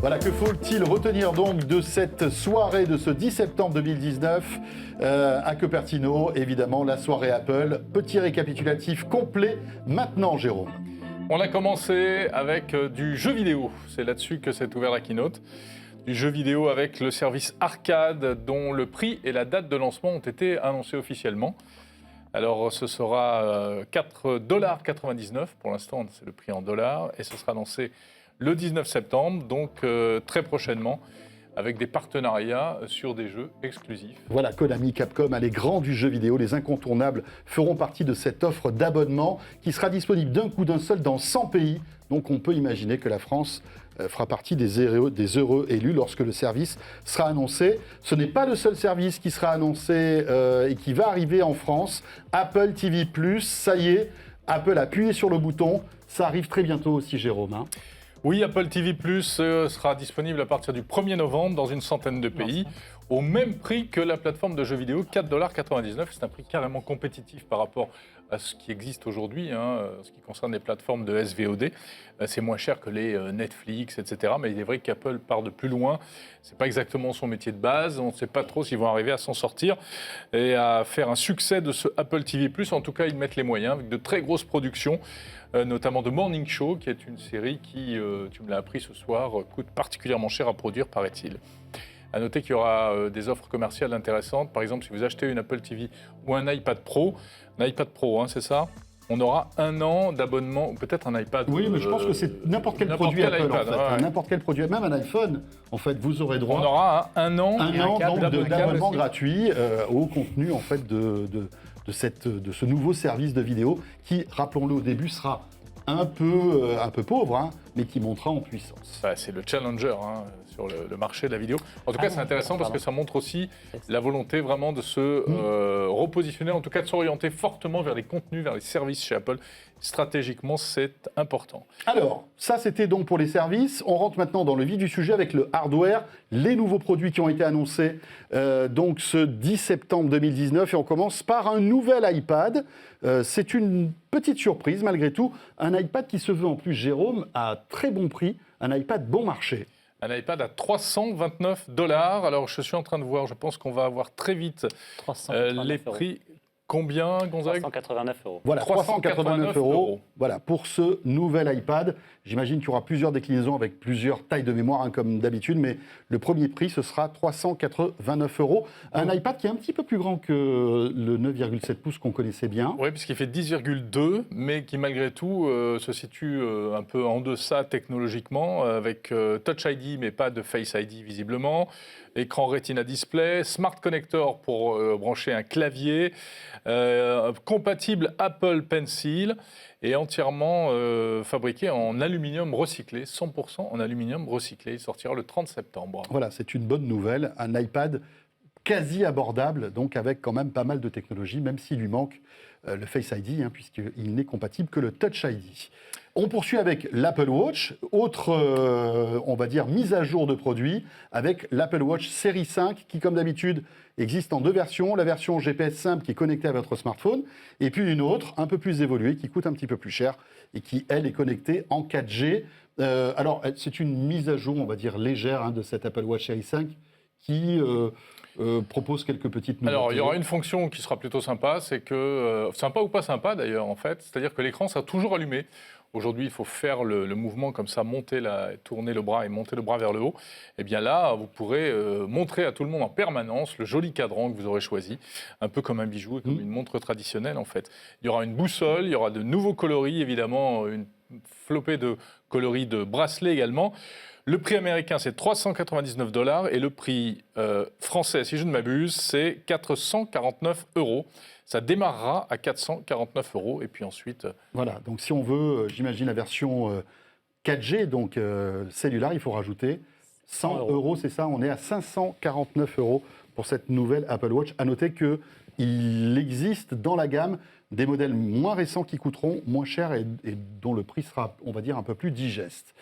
Voilà, que faut-il retenir donc de cette soirée de ce 10 septembre 2019 à Cupertino? Évidemment, la soirée Apple. Petit récapitulatif complet maintenant, Jérôme. On a commencé avec du jeu vidéo. C'est là-dessus que s'est ouvert la keynote. Du jeu vidéo avec le service Arcade, dont le prix et la date de lancement ont été annoncés officiellement. Alors, ce sera $4,99 pour l'instant, c'est le prix en dollars, et ce sera lancé le 19 septembre, donc très prochainement, avec des partenariats sur des jeux exclusifs. Voilà, Konami, Capcom, les grands du jeu vidéo, les incontournables, feront partie de cette offre d'abonnement qui sera disponible d'un coup d'un seul dans 100 pays. Donc on peut imaginer que la France fera partie des heureux élus lorsque le service sera annoncé. Ce n'est pas le seul service qui sera annoncé et qui va arriver en France. Apple TV+, ça y est, Apple a appuyé sur le bouton. Ça arrive très bientôt aussi, Jérôme. Oui, Apple TV+, sera disponible à partir du 1er novembre dans une centaine de pays, au même prix que la plateforme de jeux vidéo, $4,99. C'est un prix carrément compétitif par rapport à ce qui existe aujourd'hui, ce qui concerne les plateformes de SVOD. C'est moins cher que les Netflix, etc. Mais il est vrai qu'Apple part de plus loin. Ce n'est pas exactement son métier de base. On ne sait pas trop s'ils vont arriver à s'en sortir et à faire un succès de ce Apple TV+. En tout cas, ils mettent les moyens avec de très grosses productions, notamment The Morning Show, qui est une série qui, tu me l'as appris ce soir, coûte particulièrement cher à produire, paraît-il. À noter qu'il y aura des offres commerciales intéressantes. Par exemple, si vous achetez une Apple TV ou un iPad Pro, c'est ça, on aura 1 an d'abonnement, ou peut-être un iPad. Oui, mais je pense que c'est n'importe quel produit Apple, iPad, en fait. N'importe quel produit, même un iPhone, en fait, vous aurez droit. On aura un an d'abonnement gratuit au contenu, en fait, de ce nouveau service de vidéo qui, rappelons-le au début, sera un peu pauvre, mais qui montera en puissance. C'est le challenger sur le marché de la vidéo. En tout cas, c'est intéressant parce que ça montre aussi la volonté vraiment de se repositionner, en tout cas de s'orienter fortement vers les contenus, vers les services chez Apple. Stratégiquement, c'est important. Alors, ça c'était donc pour les services. On rentre maintenant dans le vif du sujet avec le hardware, les nouveaux produits qui ont été annoncés donc ce 10 septembre 2019. Et on commence par un nouvel iPad. C'est une petite surprise malgré tout. Un iPad qui se veut en plus, Jérôme, à très bon prix. Un iPad bon marché. Un iPad à $329. Alors, je suis en train de voir, je pense qu'on va avoir très vite les prix. Combien, Gonzague ? 389 €. Voilà, 389 €. Voilà, pour ce nouvel iPad. J'imagine qu'il y aura plusieurs déclinaisons avec plusieurs tailles de mémoire, comme d'habitude, mais le premier prix, ce sera 389 €. Un iPad qui est un petit peu plus grand que le 9,7 pouces qu'on connaissait bien. Oui, puisqu'il fait 10,2, mais qui malgré tout se situe un peu en deçà technologiquement, avec Touch ID, mais pas de Face ID visiblement. Écran Retina Display, Smart Connector pour brancher un clavier, compatible Apple Pencil et entièrement fabriqué en aluminium recyclé, 100% en aluminium recyclé. Il sortira le 30 septembre. Voilà, c'est une bonne nouvelle. Un iPad quasi abordable, donc avec quand même pas mal de technologie, même s'il lui manque le Face ID, puisqu'il n'est compatible que le Touch ID. On poursuit avec l'Apple Watch, autre, on va dire, mise à jour de produit, avec l'Apple Watch série 5, qui, comme d'habitude, existe en 2 versions. La version GPS simple qui est connectée à votre smartphone, et puis une autre, un peu plus évoluée, qui coûte un petit peu plus cher, et qui, elle, est connectée en 4G. Alors, c'est une mise à jour, on va dire, légère de cette Apple Watch série 5, qui propose quelques petites nouveautés. Alors, il y aura une fonction qui sera plutôt sympa, c'est que, sympa ou pas sympa d'ailleurs, en fait, c'est-à-dire que l'écran sera toujours allumé. Aujourd'hui, il faut faire le mouvement comme ça, tourner le bras et monter le bras vers le haut. Et bien là, vous pourrez montrer à tout le monde en permanence le joli cadran que vous aurez choisi, un peu comme un bijou et comme une montre traditionnelle en fait. Il y aura une boussole, il y aura de nouveaux coloris, évidemment, une flopée de coloris de bracelets également. Le prix américain, c'est 399 $ et le prix français, si je ne m'abuse, c'est 449 €. Ça démarrera à 449 € et puis ensuite... Voilà, donc si on veut, j'imagine la version 4G, donc cellulaire, il faut rajouter 100 €, c'est ça, on est à 549 € pour cette nouvelle Apple Watch. À noter qu'il existe dans la gamme des modèles moins récents qui coûteront moins cher et dont le prix sera, on va dire, un peu plus digeste.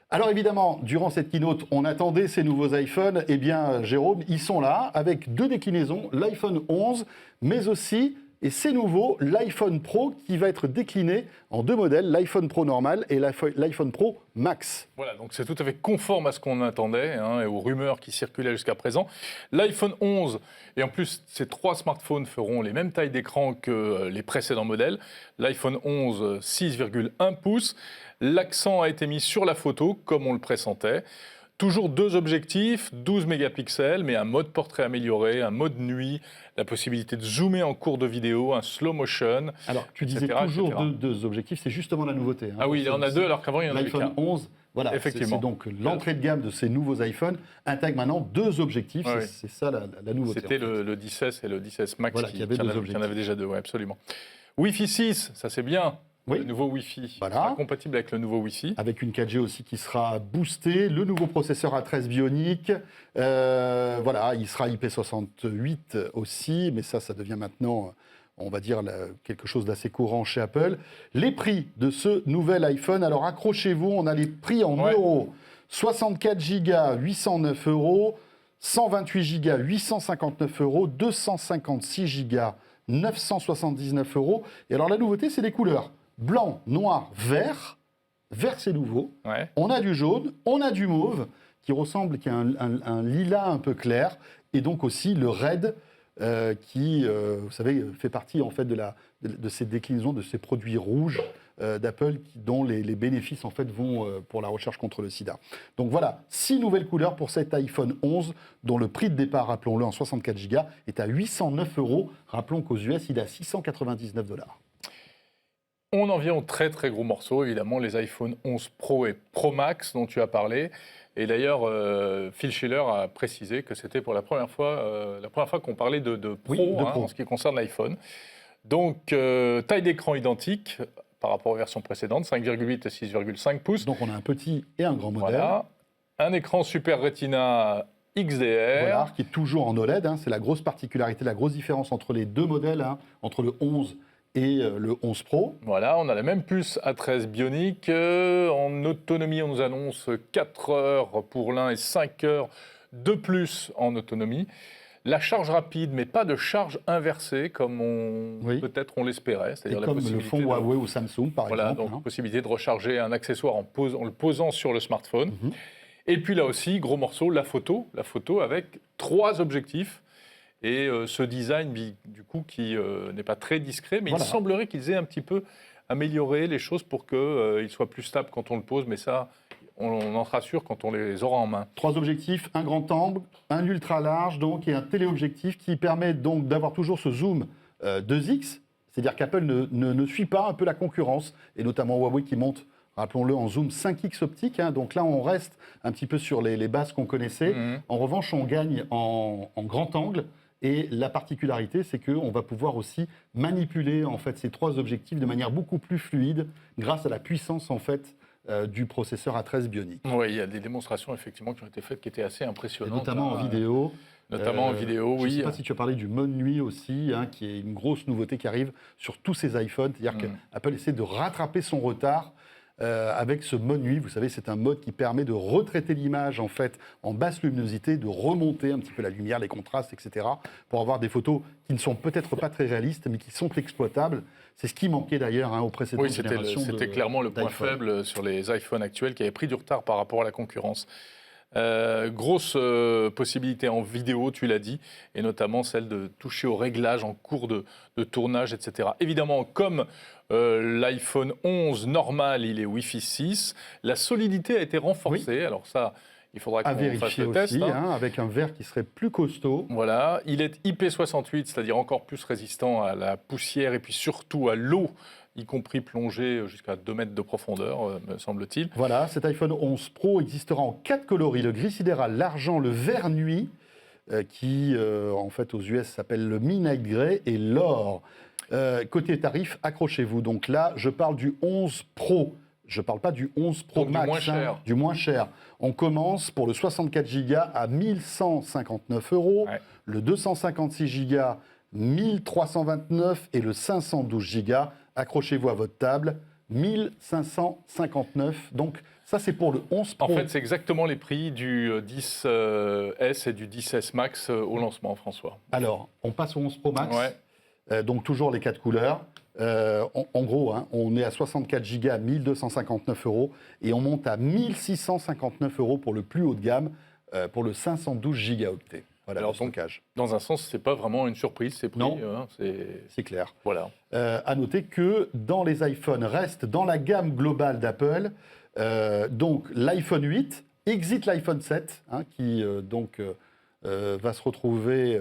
Alors évidemment, durant cette keynote, on attendait ces nouveaux iPhones. Eh bien, Jérôme, ils sont là avec 2 déclinaisons, l'iPhone 11, mais aussi Et c'est nouveau, l'iPhone Pro qui va être décliné en 2 modèles, l'iPhone Pro normal et l'iPhone Pro Max. Voilà, donc c'est tout à fait conforme à ce qu'on attendait et aux rumeurs qui circulaient jusqu'à présent. L'iPhone 11, et en plus ces 3 smartphones feront les mêmes tailles d'écran que les précédents modèles. L'iPhone 11, 6,1 pouces. L'accent a été mis sur la photo, comme on le pressentait. Toujours 2 objectifs, 12 mégapixels, mais un mode portrait amélioré, un mode nuit, la possibilité de zoomer en cours de vidéo, un slow motion. Alors, tu disais toujours 2 objectifs, c'est justement la nouveauté. Ah oui, il y en a 2 alors qu'avant il y en avait qu'un. L'iPhone 11, voilà, effectivement. C'est donc l'entrée de gamme de ces nouveaux iPhones intègre maintenant 2 objectifs, c'est ça la nouveauté. C'était le 10S et le 10S Max qui avaient 2 objectifs. Il y en avait déjà 2, oui, absolument. Wi-Fi 6, ça c'est bien. Oui. Le nouveau Wi-Fi sera compatible avec le nouveau Wi-Fi. Avec une 4G aussi qui sera boostée, le nouveau processeur A13 Bionic, voilà, il sera IP68 aussi, mais ça devient maintenant, on va dire, quelque chose d'assez courant chez Apple. Les prix de ce nouvel iPhone, alors accrochez-vous, on a les prix en euros. 64 Go, 809 €, 128 Go, 859 €, 256 Go, 979 €. Et alors la nouveauté, c'est les couleurs. Blanc, noir, vert. Vert, c'est nouveau. Ouais. On a du jaune, on a du mauve, qui ressemble, qui a un lilas un peu clair, et donc aussi le red, qui, vous savez, fait partie en fait de ces déclinaisons, de ces produits rouges d'Apple, dont les bénéfices en fait vont pour la recherche contre le sida. Donc voilà, 6 nouvelles couleurs pour cet iPhone 11, dont le prix de départ, rappelons-le, en 64 Go, est à 809 €. Rappelons qu'aux US, il est à 699 $. On en vient au très très gros morceau, évidemment, les iPhone 11 Pro et Pro Max dont tu as parlé. Et d'ailleurs, Phil Schiller a précisé que c'était pour la première fois qu'on parlait de Pro, Pro. en ce qui concerne l'iPhone. Donc, taille d'écran identique par rapport aux versions précédentes, 5,8 et 6,5 pouces. Donc on a un petit et un grand modèle. Voilà. Un écran Super Retina XDR. Voilà, qui est toujours en OLED. C'est la grosse particularité, la grosse différence entre les 2 modèles, entre le 11 et le 11 Pro. Voilà, on a la même puce A13 Bionic. En autonomie, on nous annonce 4 heures pour l'un et 5 heures de plus en autonomie. La charge rapide, mais pas de charge inversée comme peut-être on l'espérait. C'est-à-dire comme le font Huawei ou Samsung, par voilà, exemple. Donc possibilité de recharger un accessoire en le posant sur le smartphone. Et puis là aussi, gros morceau, la photo avec 3 objectifs. Et ce design, du coup, qui n'est pas très discret, mais il semblerait qu'ils aient un petit peu amélioré les choses pour qu'il soit plus stable quand on le pose, mais ça, on en sera sûr quand on les aura en main. 3 objectifs, un grand angle, un ultra large, donc, et un téléobjectif qui permet donc d'avoir toujours ce zoom 2x, c'est-à-dire qu'Apple ne suit pas un peu la concurrence, et notamment Huawei qui monte, rappelons-le, en zoom 5x optique. Donc là, on reste un petit peu sur les bases qu'on connaissait. En revanche, on gagne en grand angle. Et la particularité, c'est qu'on va pouvoir aussi manipuler en fait ces 3 objectifs de manière beaucoup plus fluide grâce à la puissance en fait du processeur A13 Bionic. Oui, il y a des démonstrations effectivement qui ont été faites qui étaient assez impressionnantes. Et notamment en vidéo. Notamment en vidéo, oui. Je ne sais pas si tu as parlé du mode nuit aussi, qui est une grosse nouveauté qui arrive sur tous ces iPhones. C'est-à-dire qu'Apple essaie de rattraper son retard avec ce mode nuit. Vous savez, c'est un mode qui permet de retraiter l'image en fait en basse luminosité, de remonter un petit peu la lumière, les contrastes, etc. pour avoir des photos qui ne sont peut-être pas très réalistes, mais qui sont exploitables. C'est ce qui manquait d'ailleurs aux précédentes générations. C'était clairement le point faible sur les iPhones actuels qui avaient pris du retard par rapport à la concurrence. Grosse possibilité en vidéo, tu l'as dit, et notamment celle de toucher au réglage en cours de tournage, etc. Évidemment, comme l'iPhone 11 normal, il est Wi-Fi 6, la solidité a été renforcée. Alors ça, il faudra qu'on fasse le test. Avec un verre qui serait plus costaud. Voilà, il est IP68, c'est-à-dire encore plus résistant à la poussière et puis surtout à l'eau, y compris plongé jusqu'à 2 mètres de profondeur, me semble-t-il. Voilà, cet iPhone 11 Pro existera en 4 coloris, le gris sidéral, l'argent, le vert nuit, qui en fait aux US s'appelle le Midnight Grey, et l'or. Côté tarif, accrochez-vous. Donc là, je parle du 11 Pro. Je ne parle pas du 11 Pro donc Max, du moins cher. Du moins cher. On commence pour le 64 Go à 1159 €, le 256 Go 1329 et le 512 Go, accrochez-vous à votre table, 1559. Donc ça, c'est pour le 11 Pro. En fait, c'est exactement les prix du 10S et du 10S Max au lancement, François. Alors, on passe au 11 Pro Max. donc toujours les 4 couleurs. En gros, hein, on est à 64 Go à 1259 € et on monte à 1659 € pour le plus haut de gamme, pour le 512 gigaoctets. Voilà, Alors, le stockage. Dans un sens, c'est pas vraiment une surprise, ces prix. Non. C'est clair. Voilà. À noter que dans les iPhones reste dans la gamme globale d'Apple, donc l'iPhone 8, exit l'iPhone 7, hein, qui va se retrouver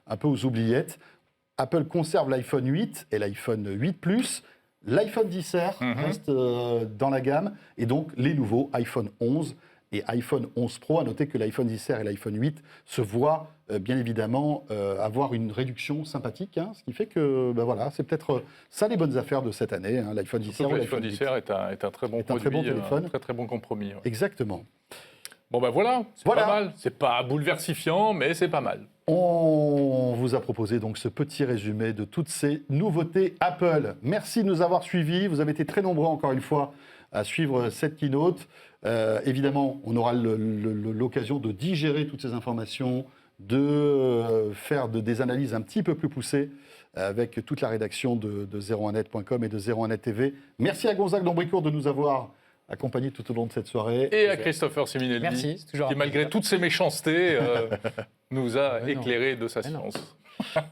un peu aux oubliettes. Apple conserve l'iPhone 8 et l'iPhone 8 Plus. L'iPhone XR reste dans la gamme et donc les nouveaux iPhone 11 et iPhone 11 Pro. À noter que l'iPhone XR et l'iPhone 8 se voient bien évidemment avoir une réduction sympathique, hein, ce qui fait que voilà, c'est peut-être ça les bonnes affaires de cette année, hein, l'iPhone XR ou L'iPhone l'iPhone 8. XR est un très bon produit, très bon téléphone. un très très bon compromis. Ouais. Exactement. Bon ben voilà, c'est Voilà. pas mal. C'est pas bouleversifiant, mais c'est pas mal. On vous a proposé donc ce petit résumé de toutes ces nouveautés Apple. Merci de nous avoir suivis. Vous avez été très nombreux encore une fois à suivre cette keynote. Évidemment, on aura l'occasion de digérer toutes ces informations, de faire des analyses un petit peu plus poussées avec toute la rédaction de 01net.com et de 01net TV. Merci à Gonzague d'Ambricourt de nous avoir accompagnés tout au long de cette soirée. Et à Christopher Siminelli, Merci, c'est toujours qui un malgré plaisir. toutes ses méchancetés nous a non. éclairé de sa Mais non. science.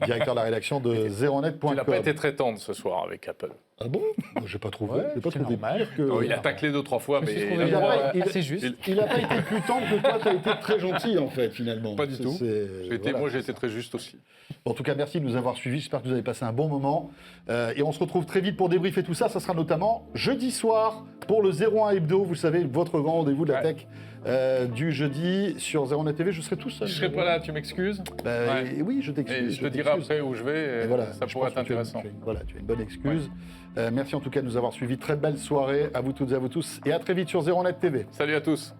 Directeur de la rédaction de Tu n'as 01net.com. pas été très tendre ce soir avec Apple. Ah bon? Moi, j'ai pas trouvé. Ouais, J'ai pas c'est trouvé normal. pire que... Oh, il a taclé 2-3 fois, Je me mais suis il trouvé a le droit. assez juste. Il n'a pas été plus tendre que toi, tu as été très gentil en fait finalement. Pas du tout. Voilà. Moi, j'ai été très juste aussi. En tout cas, merci de nous avoir suivis. J'espère que vous avez passé un bon moment. Et on se retrouve très vite pour débriefer tout ça. Ça sera notamment jeudi soir pour le 01 Hebdo. Vous savez, votre grand rendez-vous de la Ouais. tech du jeudi sur 01net TV. Je serai tout seul. Je serai pas là, tu m'excuses. Et oui, je Et t'excuse. je te dirai t'excuse. après où je vais. Et voilà, Ça je pourrait pense être que tu as- intéressant. tu as une bonne excuse. Merci en tout cas de nous avoir suivis. Très belle soirée à vous toutes et à vous tous. Et à très vite sur 01net TV. Salut à tous.